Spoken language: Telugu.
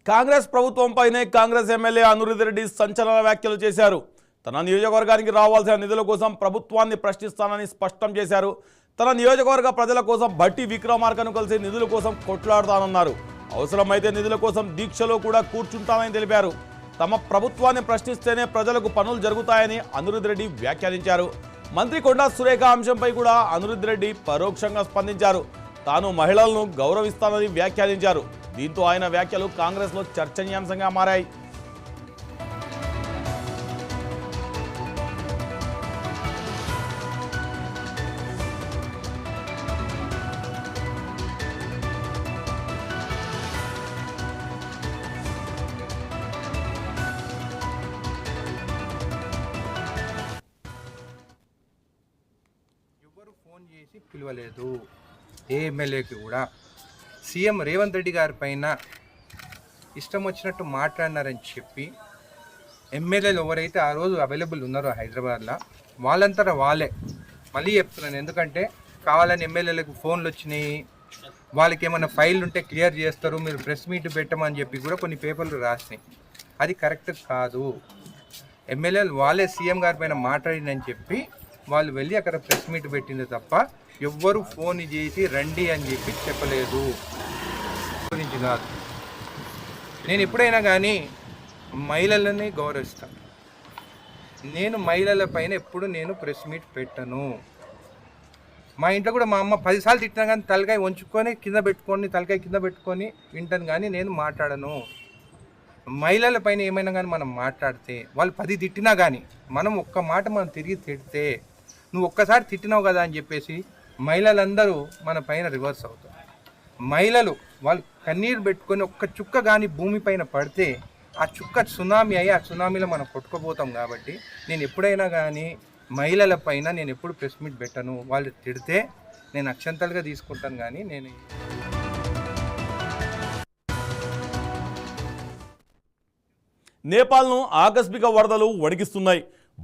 కాంగ్రెస్ ప్రభుత్వంపైనే కాంగ్రెస్ ఎమ్మెల్యే అనిరుద్ రెడ్డి సంచలన వ్యాఖ్యలు చేశారు. తన నియోజకవర్గానికి రావాల్సిన నిధుల కోసం ప్రభుత్వాన్ని ప్రశ్నిస్తానని స్పష్టం చేశారు. తన నియోజకవర్గ ప్రజల కోసం భట్టి విక్రమార్కను కలిసి నిధుల కోసం కొట్లాడతానన్నారు. అవసరమైతే నిధుల కోసం దీక్షలో కూడా కూర్చుంటానని తెలిపారు. తమ ప్రభుత్వాన్ని ప్రశ్నిస్తేనే ప్రజలకు పనులు జరుగుతాయని అనిరుద్ రెడ్డి వ్యాఖ్యానించారు. మంత్రి కొండా సురేఖ అంశంపై కూడా అనిరుద్ రెడ్డి పరోక్షంగా స్పందించారు. తాను మహిళలను గౌరవిస్తానని వ్యాఖ్యానించారు. దీంతో ఆయన వ్యాఖ్యలు కాంగ్రెస్లో చర్చనీయాంశంగా మారాయి. ఎవరు ఫోన్ చేసి పిలవలేదు. ఏ ఎమ్మెల్యేకి కూడా సీఎం రేవంత్ రెడ్డి గారి పైన ఇష్టం వచ్చినట్టు మాట్లాడినారని చెప్పి ఎమ్మెల్యేలు ఎవరైతే ఆ రోజు అవైలబుల్ ఉన్నారో హైదరాబాద్లో వాళ్ళంతా వాళ్ళే మళ్ళీ చెప్తున్నాను. ఎందుకంటే కావాలని ఎమ్మెల్యేలకు ఫోన్లు వచ్చినాయి, వాళ్ళకి ఏమైనా ఫైల్ ఉంటే క్లియర్ చేస్తారు, మీరు ప్రెస్ మీట్ పెట్టమని చెప్పి కూడా కొన్ని పేపర్లు రాసినాయి. అది కరెక్ట్ కాదు. ఎమ్మెల్యేలు వాళ్ళే సీఎం గారి పైన మాట్లాడిందని చెప్పి వాళ్ళు వెళ్ళి అక్కడ ప్రెస్ మీట్ పెట్టింది తప్ప ఎవ్వరు ఫోన్ చేసి రండి అని చెప్పి చెప్పలేదు. గురించి కాదు. నేను ఎప్పుడైనా కానీ మహిళలని గౌరవిస్తాను. నేను మహిళల పైన ఎప్పుడు నేను ప్రెస్ మీట్ పెట్టను. మా ఇంట్లో కూడా మా అమ్మ 10 సార్లు తిట్టినా కానీ తలకాయ వంచుకొని తలకాయ కింద పెట్టుకొని వింటాను, కానీ నేను మాట్లాడను. మహిళల పైన ఏమైనా కానీ మనం మాట్లాడితే వాళ్ళు 10 తిట్టినా కానీ మనం ఒక్క మాట మనం తిరిగి తిడితే నువ్వు ఒక్కసారి తిట్టినావు కదా అని చెప్పేసి మహిళలందరూ మన పైన రివర్స్ అవుతారు. మహిళలు వాళ్ళు కన్నీరు పెట్టుకొని ఒక్క చుక్క కానీ భూమిపైన పడితే ఆ చుక్క సునామీ అయ్యి ఆ సునామీలో మనం కొట్టుకుపోతాం. కాబట్టి నేను ఎప్పుడైనా కానీ మహిళల పైన నేను ఎప్పుడు ప్రెస్ మీట్ పెట్టను. వాళ్ళు తిడితే నేను అక్షంతలుగా తీసుకుంటాను. కానీ నేను నేపాల్ను ఆకస్మిక వరదలు వణికిస్తున్నాయి.